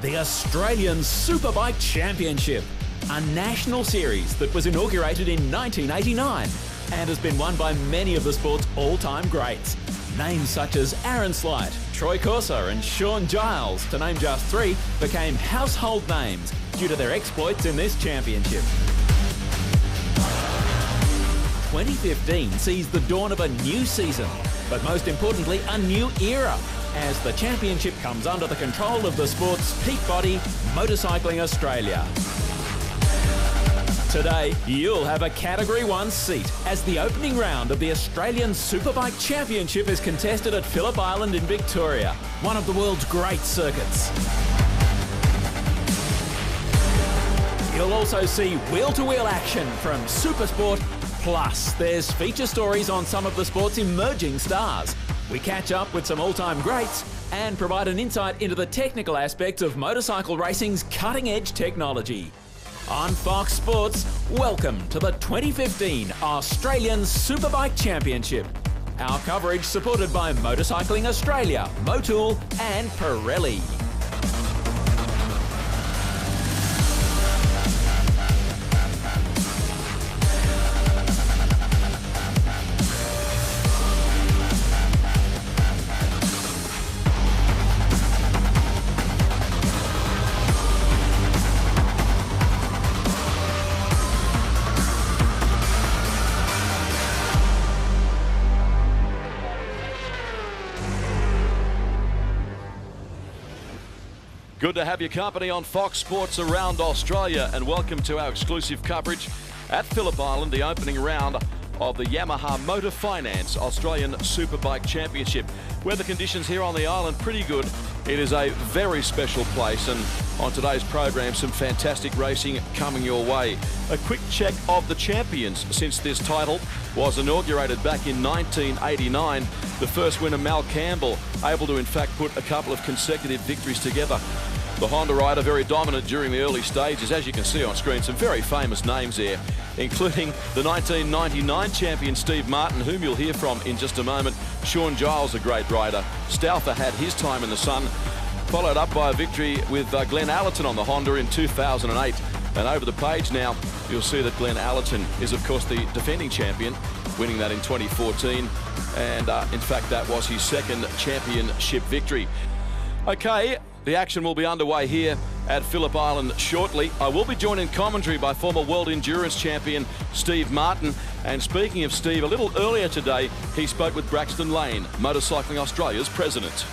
the Australian Superbike Championship, a national series that was inaugurated in 1989 and has been won by many of the sport's all-time greats. Names such as Aaron Slight, Troy Corser and Sean Giles, to name just three, became household names due to their exploits in this championship. 2015 sees the dawn of a new season, but most importantly, a new era, as the championship comes under the control of the sport's peak body, Motorcycling Australia. Today, you'll have a Category 1 seat as the opening round of the Australian Superbike Championship is contested at Phillip Island in Victoria, one of the world's great circuits. You'll also see wheel-to-wheel action from Supersport, plus there's feature stories on some of the sport's emerging stars. We catch up with some all-time greats and provide an insight into the technical aspects of motorcycle racing's cutting-edge technology. On Fox Sports, welcome to the 2015 Australian Superbike Championship. Our coverage supported by Motorcycling Australia, Motul and Pirelli. Good to have your company on Fox Sports around Australia, and welcome to our exclusive coverage at Phillip Island, the opening round of the Yamaha Motor Finance Australian Superbike Championship. Weather conditions here on the island pretty good. It is a very special place, and on today's program, some fantastic racing coming your way. A quick check of the champions since this title was inaugurated back in 1989. The first winner, Mal Campbell, able to in fact put a couple of consecutive victories together. The Honda rider very dominant during the early stages. As you can see on screen, some very famous names there, including the 1999 champion Steve Martin, whom you'll hear from in just a moment. Sean Giles, a great rider. Stouther had his time in the sun, followed up by a victory with Glenn Allerton on the Honda in 2008. And over the page now, you'll see that Glenn Allerton is, of course, the defending champion, winning that in 2014. And in fact, that was his second championship victory. Okay, the action will be underway here at Phillip Island shortly. I will be joined in commentary by former World Endurance Champion Steve Martin. And speaking of Steve, a little earlier today, he spoke with Braxton Lane, Motorcycling Australia's president.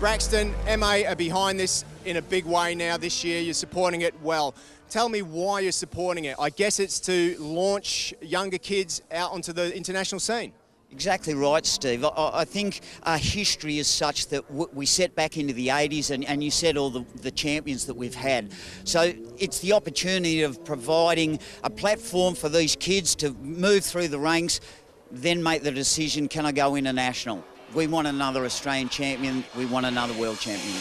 Braxton, MA are behind this in a big way now this year. You're supporting it well. Tell me why you're supporting it. I guess it's to launch younger kids out onto the international scene. Exactly right, Steve. I think our history is such that we set back into the 80s and you said all the champions that we've had. So it's the opportunity of providing a platform for these kids to move through the ranks, then make the decision, can I go international? We want another Australian champion, we want another world champion.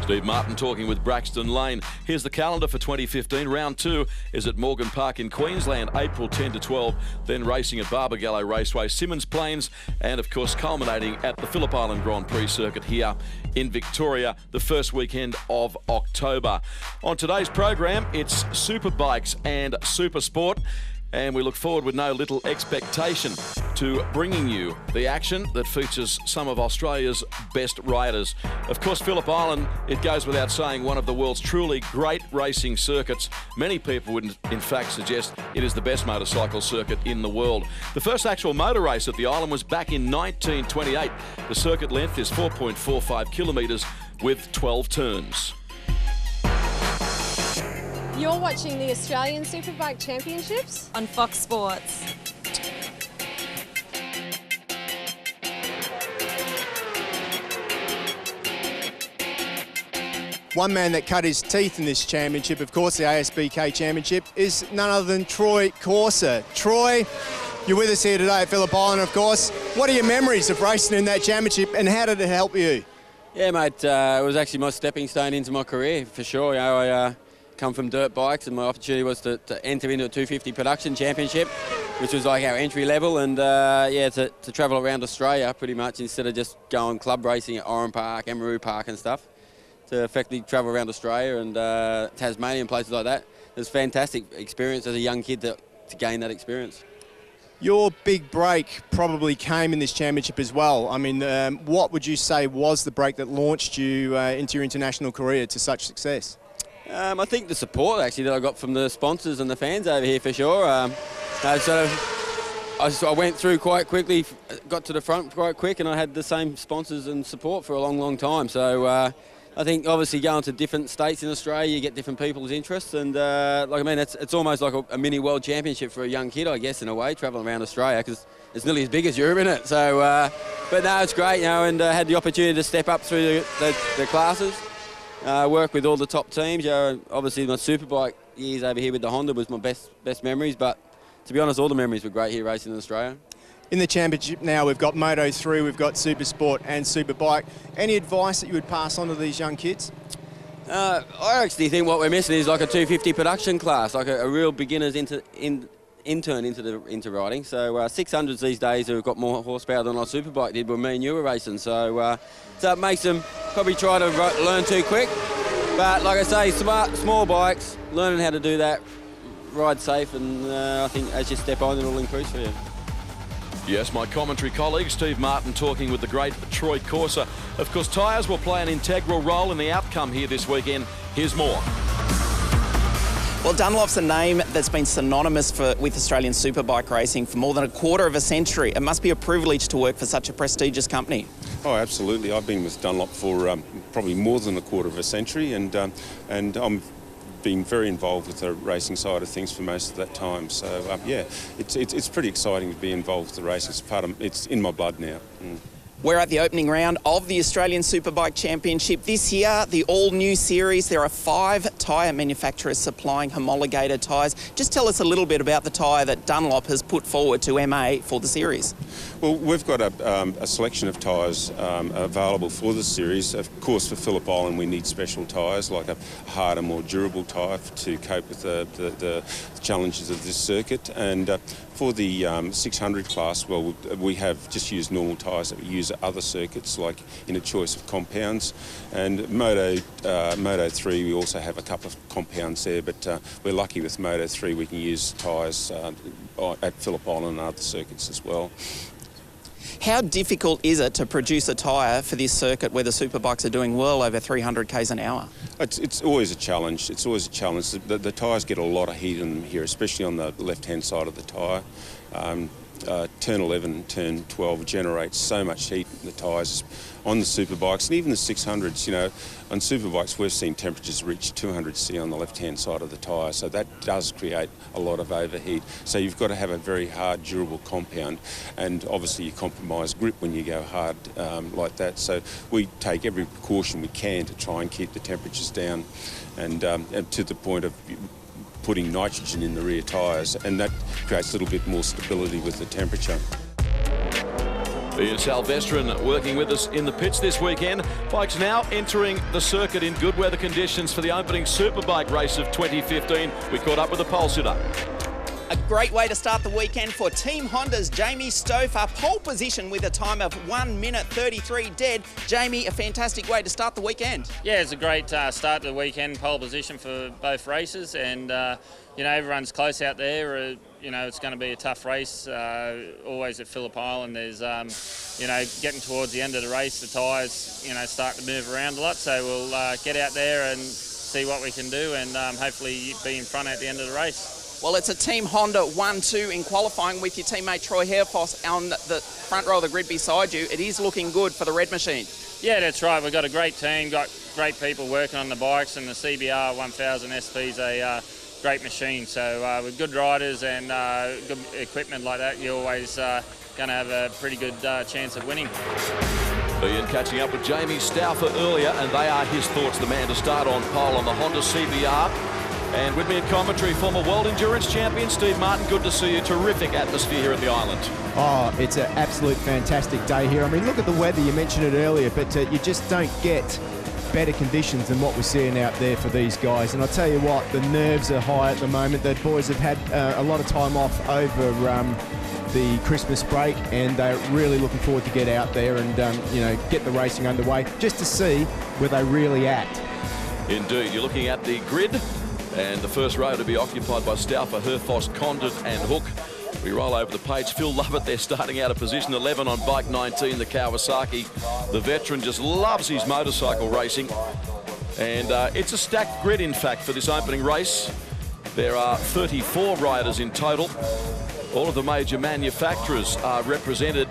Steve Martin talking with Braxton Lane. Here's the calendar for 2015. Round 2 is at Morgan Park in Queensland, April 10 to 12. Then racing at Barbagallo Raceway, Symmons Plains, and of course culminating at the Phillip Island Grand Prix circuit here in Victoria, the first weekend of October. On today's program, it's Superbikes and Super Sport. And we look forward with no little expectation to bringing you the action that features some of Australia's best riders. Of course, Phillip Island, it goes without saying, one of the world's truly great racing circuits. Many people would in fact suggest it is the best motorcycle circuit in the world. The first actual motor race at the island was back in 1928. The circuit length is 4.45 kilometres with 12 turns. You're watching the Australian Superbike Championships on Fox Sports. One man that cut his teeth in this championship, of course, the ASBK Championship, is none other than Troy Corser. Troy, you're with us here today at Phillip Island, of course. What are your memories of racing in that championship, and how did it help you? Yeah, mate, it was actually my stepping stone into my career, for sure. You know, I come from dirt bikes, and my opportunity was to enter into a 250 production championship, which was like our entry level, and yeah, to travel around Australia pretty much instead of just going club racing at Oran Park, Emeroo Park and stuff. to effectively travel around Australia and Tasmania and places like that. It was a fantastic experience as a young kid to gain that experience. Your big break probably came in this championship as well. I mean, what would you say was the break that launched you into your international career to such success? I think the support actually that I got from the sponsors and the fans over here for sure. I went through quite quickly, got to the front quite quick, and I had the same sponsors and support for a long, long time. So I think obviously going to different states in Australia, you get different people's interests, and it's almost like a mini world championship for a young kid, I guess, in a way, travelling around Australia, because it's nearly as big as Europe, isn't it? So, but no, it's great, and had the opportunity to step up through the classes, work with all the top teams. Obviously, my Superbike years over here with the Honda was my best memories, but to be honest, all the memories were great here racing in Australia. In the championship now, we've got Moto3, we've got Supersport and Superbike. Any advice that you would pass on to these young kids? I actually think what we're missing is like a 250 production class, like a real beginner's intern into riding. So 600s these days have got more horsepower than our Superbike did when me and you were racing. So it makes them probably try to learn too quick. But like I say, small bikes, learning how to do that, ride safe, and I think as you step on, it'll increase for you. Yes, my commentary colleague Steve Martin talking with the great Troy Corser. Of course, tyres will play an integral role in the outcome here this weekend. Here's more. Well, Dunlop's a name that's been synonymous with Australian superbike racing for more than a quarter of a century. It must be a privilege to work for such a prestigious company. Oh, absolutely. I've been with Dunlop for probably more than a quarter of a century, and I'm been very involved with the racing side of things for most of that time. So yeah, it's pretty exciting to be involved with the racing. It's in my blood now. We're at the opening round of the Australian Superbike Championship. This year, the all-new series, there are 5 tyre manufacturers supplying homologated tyres. Just tell us a little bit about the tyre that Dunlop has put forward to MA for the series. Well, we've got a selection of tyres available for the series. Of course, for Phillip Island, we need special tyres, like a harder, more durable tyre to cope with the challenges of this circuit. And for the 600 class, well, we have just used normal tyres that we use at other circuits, like in a choice of compounds. And Moto3, we also have a couple of compounds there, but we're lucky with Moto3 we can use tyres at Phillip Island and other circuits as well. How difficult is it to produce a tyre for this circuit where the superbikes are doing well over 300 k's an hour? It's always a challenge. It's always a challenge. The tyres get a lot of heat in them here, especially on the left-hand side of the tyre. Turn 11 and turn 12 generates so much heat in the tyres on the superbikes, and even the 600s. You know, on superbikes we've seen temperatures reach 200°C on the left-hand side of the tyre, so that does create a lot of overheat. So you've got to have a very hard, durable compound, and obviously you compromise grip when you go hard like that. So we take every precaution we can to try and keep the temperatures down, and to the point of putting nitrogen in the rear tyres, and that creates a little bit more stability with the temperature. Ian Salvestrin working with us in the pits this weekend. Bikes now entering the circuit in good weather conditions for the opening Superbike race of 2015. We caught up with the pole sitter. A great way to start the weekend for Team Honda's Jamie Stouffer, pole position with a time of 1 minute 33 dead. Jamie, a fantastic way to start the weekend. Yeah, it's a great start to the weekend, pole position for both races, and you know, everyone's close out there. You know, it's going to be a tough race, always at Phillip Island. There's, you know, getting towards the end of the race, the tyres, you know, start to move around a lot, so we'll get out there and see what we can do, and hopefully be in front at the end of the race. Well, it's a Team Honda 1-2 in qualifying with your teammate Troy Herfoss on the front row of the grid beside you. It is looking good for the red machine. Yeah, that's right. We've got a great team, got great people working on the bikes, and the CBR 1000 SP is a great machine. So with good riders and good equipment like that, you're always going to have a pretty good chance of winning. Ian catching up with Jamie Stouffer earlier, and they are his thoughts, the man to start on pole on the Honda CBR. And with me at commentary, former World Endurance Champion Steve Martin. Good to see you. Terrific atmosphere here at the island. Oh, it's an absolute fantastic day here. I mean, look at the weather. You mentioned it earlier, but you just don't get better conditions than what we're seeing out there for these guys. And I'll tell you what, the nerves are high at the moment. The boys have had a lot of time off over the Christmas break, and they're really looking forward to get out there and get the racing underway, just to see where they really at. Indeed, you're looking at the grid, and the first row to be occupied by Stauffer, Herfoss, Condon and Hook. We roll over the page. Phil Lovett there starting out of position 11 on bike 19, the Kawasaki. The veteran just loves his motorcycle racing. And it's a stacked grid, in fact, for this opening race. There are 34 riders in total. All of the major manufacturers are represented.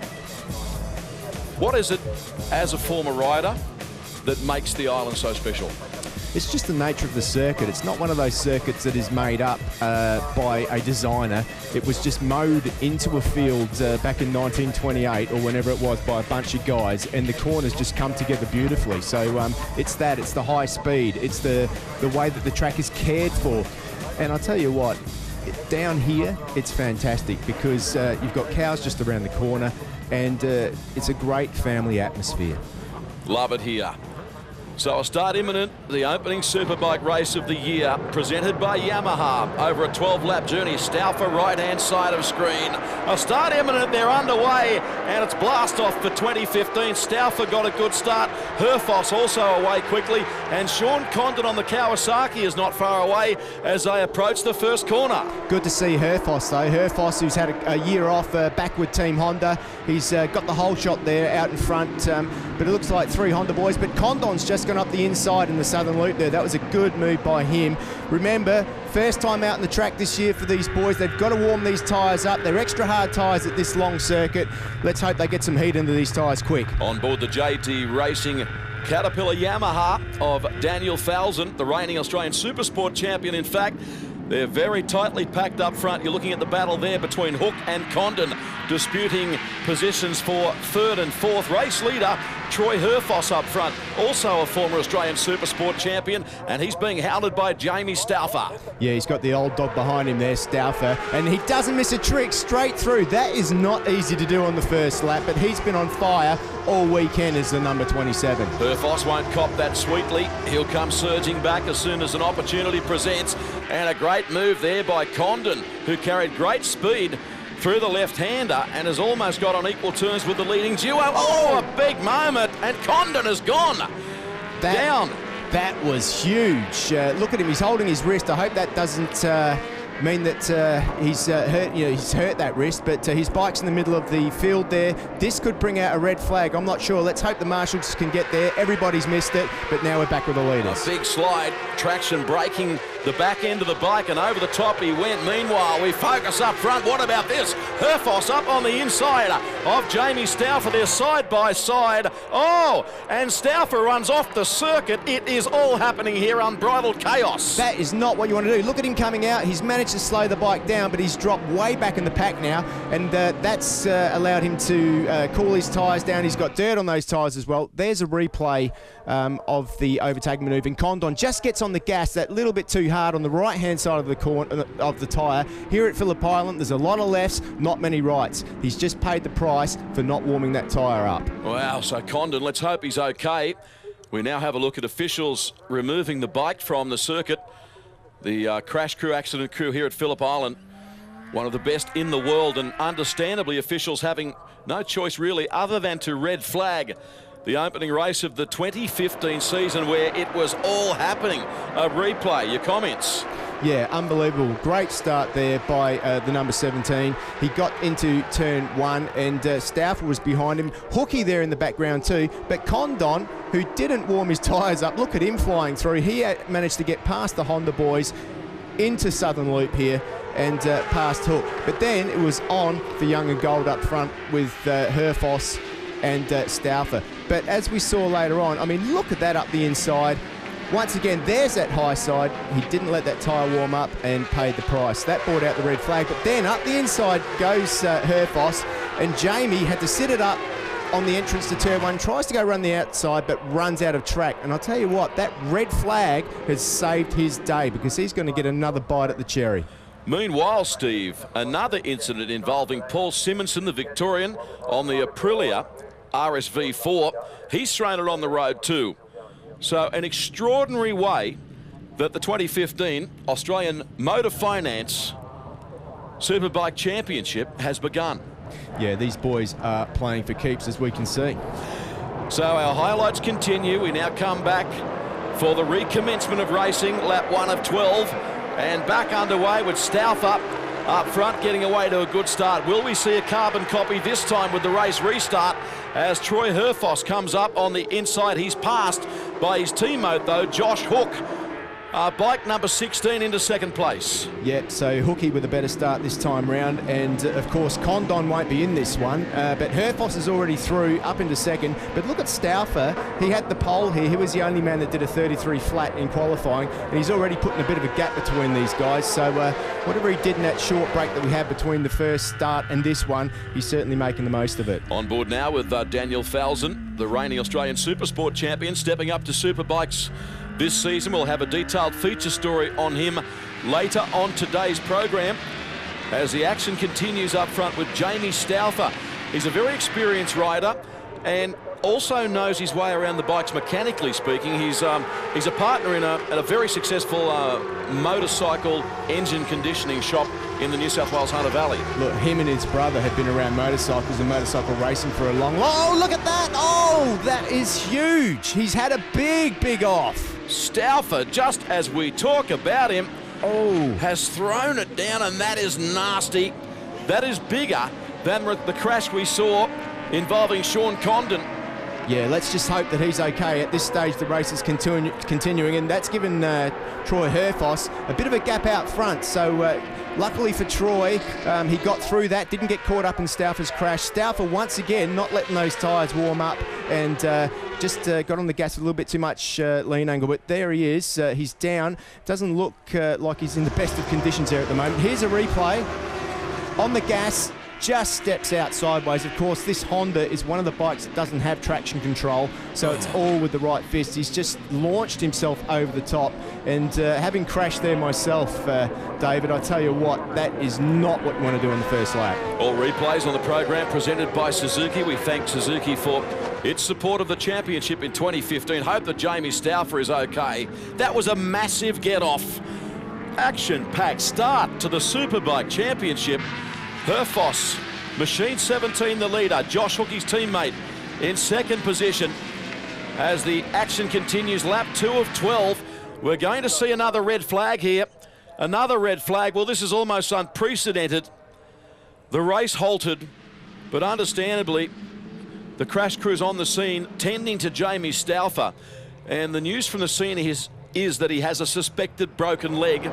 What is it, as a former rider, that makes the island so special? It's just the nature of the circuit. It's not one of those circuits that is made up by a designer. It was just mowed into a field back in 1928 or whenever it was by a bunch of guys, and the corners just come together beautifully. So it's the high speed, it's the way that the track is cared for. And I'll tell you what, down here, it's fantastic because you've got cows just around the corner, and it's a great family atmosphere. Love it here. So a start imminent, the opening Superbike race of the year, presented by Yamaha, over a 12-lap journey. Stauffer, right-hand side of screen. A start imminent, they're underway, and it's blast off for 2015. Stauffer got a good start. Herfoss also away quickly, and Sean Condon on the Kawasaki is not far away as they approach the first corner. Good to see Herfoss, though. Herfoss, who's had a year off back with Team Honda. He's got the whole shot there out in front, but it looks like 3 Honda boys, but Condon's just gone up the inside in the southern loop there. That was a good move by him. Remember, first time out in the track this year for these boys. They've got to warm these tyres up. They're extra hard tyres at this long circuit. Let's hope they get some heat into these tyres quick. On board the JT Racing Caterpillar Yamaha of Daniel Falzon, the reigning Australian Supersport champion, in fact. They're very tightly packed up front. You're looking at the battle there between Hook and Condon, disputing positions for third and fourth. Race leader Troy Herfoss up front, also a former Australian Supersport champion, and he's being hounded by Jamie Stauffer. Yeah, he's got the old dog behind him there, Stauffer, and he doesn't miss a trick, straight through. That is not easy to do on the first lap, but he's been on fire all weekend as the number 27. Herfoss won't cop that sweetly. He'll come surging back as soon as an opportunity presents, and a great move there by Condon, who carried great speed through the left-hander and has almost got on equal terms with the leading duo. Oh, a big moment, and Condon has gone down. That was huge. Look at him, he's holding his wrist. I hope that doesn't mean that he's hurt. He's hurt that wrist, but his bike's in the middle of the field there. This could bring out a red flag. I'm not sure. Let's hope the marshals can get there. Everybody's missed it, but now we're back with the leaders. A big slide, traction braking the back end of the bike, and over the top he went. Meanwhile, we focus up front. What about this? Herfoss up on the inside of Jamie Stauffer. They're side by side. Oh, and Stauffer runs off the circuit. It is all happening here, unbridled chaos. That is not what you want to do. Look at him coming out. He's managed to slow the bike down, but he's dropped way back in the pack now, and that's allowed him to cool his tyres down. He's got dirt on those tyres as well. There's a replay of the overtaking manoeuvre, and Condon just gets on the gas that little bit too hard on the right-hand side of the corner of the tyre. Here at Phillip Island, there's a lot of lefts, not many rights. He's just paid the price for not warming that tyre up. Wow, so Condon, let's hope he's okay. We now have a look at officials removing the bike from the circuit. The crash crew, accident crew here at Phillip Island, one of the best in the world, and understandably officials having no choice really other than to red flag the opening race of the 2015 season where it was all happening. A replay, your comments? Yeah, unbelievable. Great start there by the number 17. He got into turn 1 and Stauffer was behind him. Hooky there in the background too, but Condon, who didn't warm his tyres up, look at him flying through. He managed to get past the Honda boys into Southern Loop here and past Hook. But then it was on for Young and Gold up front with Herfoss and Stauffer. But as we saw later on, I mean, look at that up the inside. Once again, there's that high side. He didn't let that tyre warm up and paid the price. That brought out the red flag. But then up the inside goes Herfoss, and Jamie had to sit it up on the entrance to turn 1, tries to go run the outside, but runs out of track. And I'll tell you what, that red flag has saved his day because he's going to get another bite at the cherry. Meanwhile, Steve, another incident involving Paul Simonson, the Victorian, on the Aprilia RSV4. He's thrown it on the road too. So an extraordinary way that the 2015 Australian Motor Finance Superbike Championship has begun. Yeah, these boys are playing for keeps, as we can see. So our highlights continue. We now come back for the recommencement of racing, lap 1 of 12, and back underway with Stauffer up front, getting away to a good start. Will we see a carbon copy this time with the race restart as Troy Herfoss comes up on the inside? He's passed by his teammate, though, Josh Hook. Bike number 16 into second place. Yeah, so Hookie with a better start this time round, and of course Condon won't be in this one, but Herfoss is already through up into second. But look at Stauffer, he had the pole here. He was the only man that did a 33 flat in qualifying, and he's already putting a bit of a gap between these guys. So whatever he did in that short break that we had between the first start and this one, he's certainly making the most of it. On board now with Daniel Falzon, the reigning Australian Supersport champion, stepping up to Superbikes this season. We'll have a detailed feature story on him later on today's program as the action continues up front with Jamie Stauffer. He's a very experienced rider and also knows his way around the bikes mechanically speaking. He's a partner in a very successful motorcycle engine conditioning shop in the New South Wales Hunter Valley. Look, him and his brother have been around motorcycles and motorcycle racing for a long... Oh, look at that! Oh, that is huge! He's had a big off. Stauffer, just as we talk about him, has thrown it down, and that is nasty. That is bigger than the crash we saw involving Sean Condon. Yeah, let's just hope that he's okay. At this stage, the race is continuing, and that's given Troy Herfoss a bit of a gap out front. So luckily for Troy, he got through that, didn't get caught up in Stauffer's crash. Stauffer, once again, not letting those tyres warm up, and just got on the gas a little bit too much, lean angle. But there he is. He's down. Doesn't look like he's in the best of conditions there at the moment. Here's a replay. On the gas, just steps out sideways. Of course, this Honda is one of the bikes that doesn't have traction control, so it's all with the right fist. He's just launched himself over the top, and having crashed there myself, David, I tell you what, that is not what you want to do in the first lap. All replays on the program presented by Suzuki. We thank Suzuki for its support of the championship in 2015. Hope that Jamie Stauffer is okay. That was a massive get-off. Action-packed start to the Superbike Championship. Herfoss, Machine 17 the leader, Josh Hookie's teammate in second position. As the action continues, lap 2 of 12, we're going to see another red flag here. Another red flag. Well, this is almost unprecedented. The race halted, but understandably, the crash crew's on the scene, tending to Jamie Stauffer. And the news from the scene is that he has a suspected broken leg.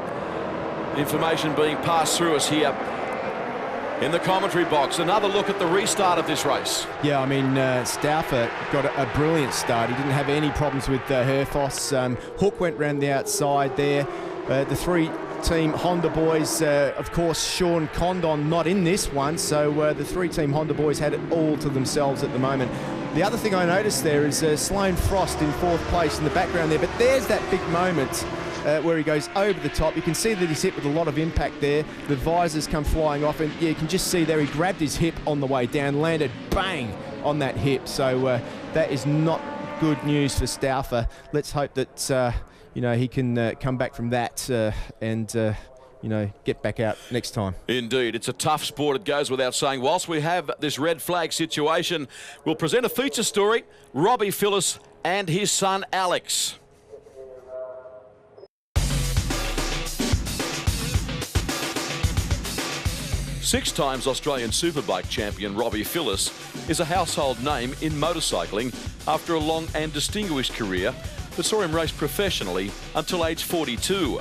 Information being passed through us here in the commentary box. Another look at the restart of this race. Yeah, I mean, Stauffer got a brilliant start. He didn't have any problems with Herfoss. Hook went round the outside there. The three-team Honda boys, of course, Sean Condon not in this one, so the three-team Honda boys had it all to themselves at the moment. The other thing I noticed there is Sloane Frost in 4th place in the background there, but there's that big moment where he goes over the top. You can see that he's hit with a lot of impact there. The visors come flying off, and yeah, you can just see there he grabbed his hip on the way down, landed bang on that hip. So that is not good news for Stauffer. Let's hope that he can come back from that and get back out next time. Indeed, it's a tough sport, it goes without saying. Whilst we have this red flag situation, we'll present a feature story, Robbie Phillis and his son Alex. Six-times Australian Superbike champion Robbie Phillis is a household name in motorcycling after a long and distinguished career that saw him race professionally until age 42.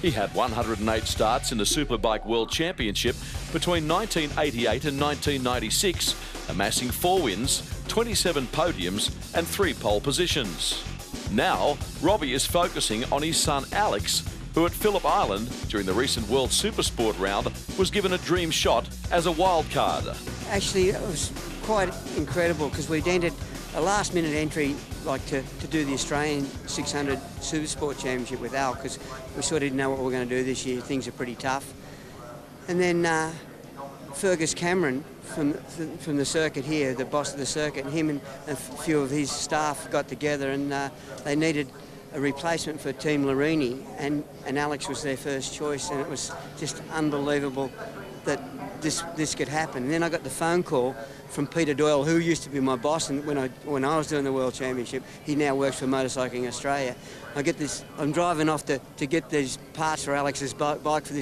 He had 108 starts in the Superbike World Championship between 1988 and 1996, amassing 4 wins, 27 podiums and 3 pole positions. Now, Robbie is focusing on his son Alex, who at Phillip Island during the recent World Supersport round was given a dream shot as a wild card. Actually, it was quite incredible because we'd entered a last-minute entry to do the Australian 600 Supersport Championship with Al, because we sort of didn't know what we were going to do this year. Things are pretty tough. And then Fergus Cameron from the circuit here, the boss of the circuit, and him and a few of his staff got together, and they needed a replacement for Team Larini, and Alex was their first choice, and it was just unbelievable that this could happen. And then I got the phone call from Peter Doyle, who used to be my boss, and when I was doing the World Championship. He now works for Motorcycling Australia. I'm driving off to get these parts for Alex's bike for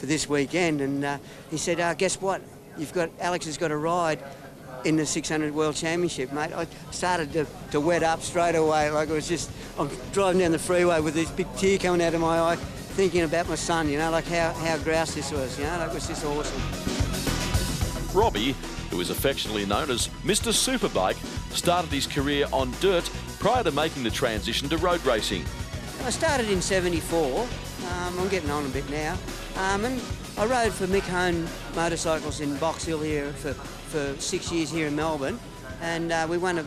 this weekend, and he said, guess what? Alex has got a ride in the 600 World Championship, mate. I started to wet up straight away. Like, I'm driving down the freeway with this big tear coming out of my eye, thinking about my son, you know, like how grouse this was, you know, that was just awesome. Robbie, who is affectionately known as Mr. Superbike, started his career on dirt prior to making the transition to road racing. I started in '74. I'm getting on a bit now. And I rode for Mick Hone Motorcycles in Box Hill here for 6 years here in Melbourne, and we won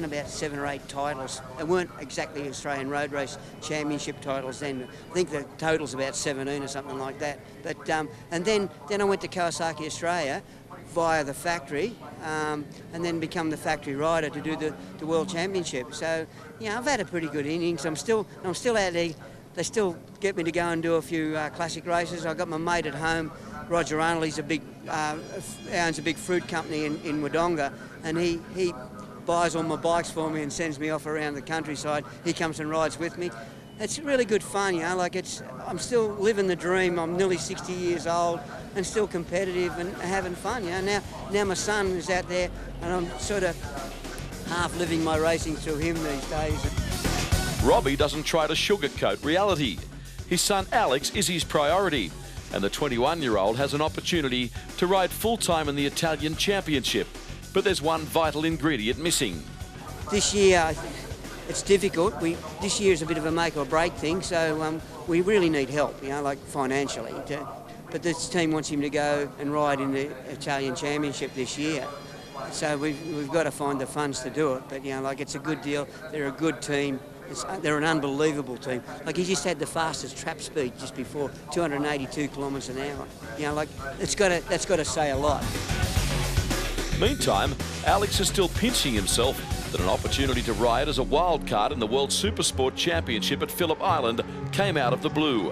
about 7 or 8 titles. They weren't exactly Australian Road Race Championship titles then. I think the total's about 17 or something like that. But and then I went to Kawasaki Australia via the factory, and then become the factory rider to do the World Championship. So, you know, I've had a pretty good innings. I'm still out there. They still get me to go and do a few classic races. I've got my mate at home, Roger Arnold. He's owns a big fruit company in Wodonga, and he buys all my bikes for me and sends me off around the countryside. He comes and rides with me. It's really good fun, you know, like I'm still living the dream. I'm nearly 60 years old and still competitive and having fun, you know. Now my son is out there, and I'm sort of half living my racing through him these days. Robbie doesn't try to sugarcoat reality. His son Alex is his priority, and the 21-year-old has an opportunity to ride full-time in the Italian Championship. But there's one vital ingredient missing. This year, it's difficult. This year is a bit of a make or break thing, so we really need help, you know, like financially. But this team wants him to go and ride in the Italian Championship this year. So we've got to find the funds to do it. But, you know, like, it's a good deal. They're a good team. They're an unbelievable team. Like, he just had the fastest trap speed just before, 282 kilometres an hour. You know, like, that's got to say a lot. Meantime, Alex is still pinching himself that an opportunity to ride as a wild card in the World Supersport Championship at Phillip Island came out of the blue.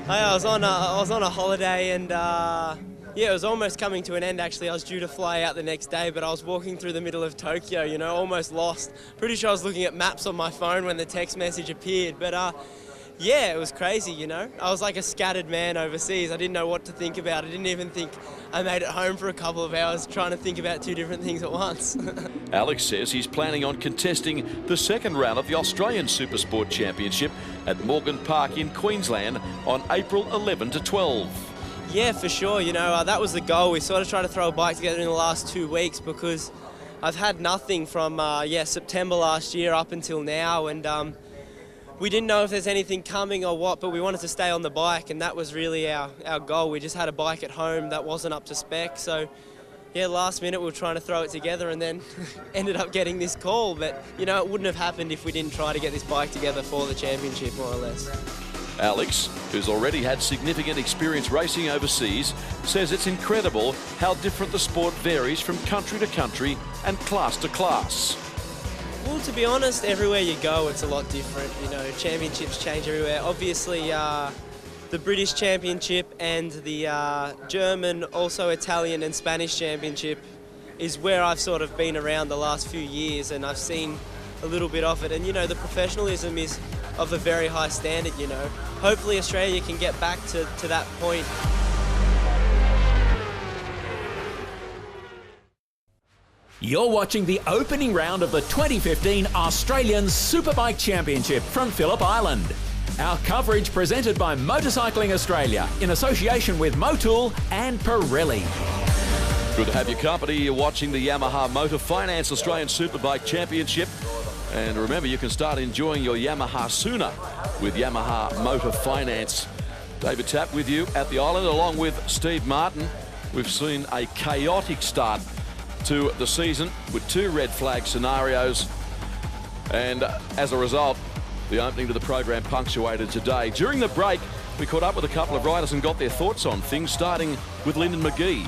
Hey, I was on a holiday, and yeah, it was almost coming to an end actually. I was due to fly out the next day, but I was walking through the middle of Tokyo, you know, almost lost. Pretty sure I was looking at maps on my phone when the text message appeared, but yeah, it was crazy, you know. I was like a scattered man overseas. I didn't know what to think about. I didn't even think I made it home for a couple of hours trying to think about 2 different things at once. Alex says he's planning on contesting the second round of the Australian Supersport Championship at Morgan Park in Queensland on April 11 to 12. Yeah, for sure. You know, that was the goal. We sort of tried to throw a bike together in the last 2 weeks because I've had nothing from September last year up until now, and we didn't know if there's anything coming or what, but we wanted to stay on the bike, and that was really our goal. We just had a bike at home that wasn't up to spec, so yeah, last minute we were trying to throw it together and then ended up getting this call. But, you know, it wouldn't have happened if we didn't try to get this bike together for the championship, more or less. Alex, who's already had significant experience racing overseas, says it's incredible how different the sport varies from country to country and class to class. Well, to be honest, everywhere you go, it's a lot different. You know, championships change everywhere. Obviously, the British Championship and the German, also Italian and Spanish Championship is where I've sort of been around the last few years, and I've seen a little bit of it. And, you know, the professionalism is of a very high standard, you know. Hopefully Australia can get back to that point. You're watching the opening round of the 2015 Australian Superbike Championship from Phillip Island. Our coverage presented by Motorcycling Australia in association with Motul and Pirelli. Good to have your company. You're watching the Yamaha Motor Finance Australian Superbike Championship. And remember, you can start enjoying your Yamaha sooner with Yamaha Motor Finance. David Tapp with you at the island along with Steve Martin. We've seen a chaotic start to the season with 2 red flag scenarios, and as a result the opening to the program punctuated today. During the break we caught up with a couple of riders and got their thoughts on things, starting with Lyndon McGee.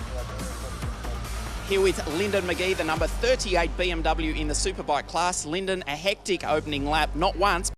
Here with Lyndon McGee, the number 38 BMW in the Superbike class. Lyndon, a hectic opening lap, not once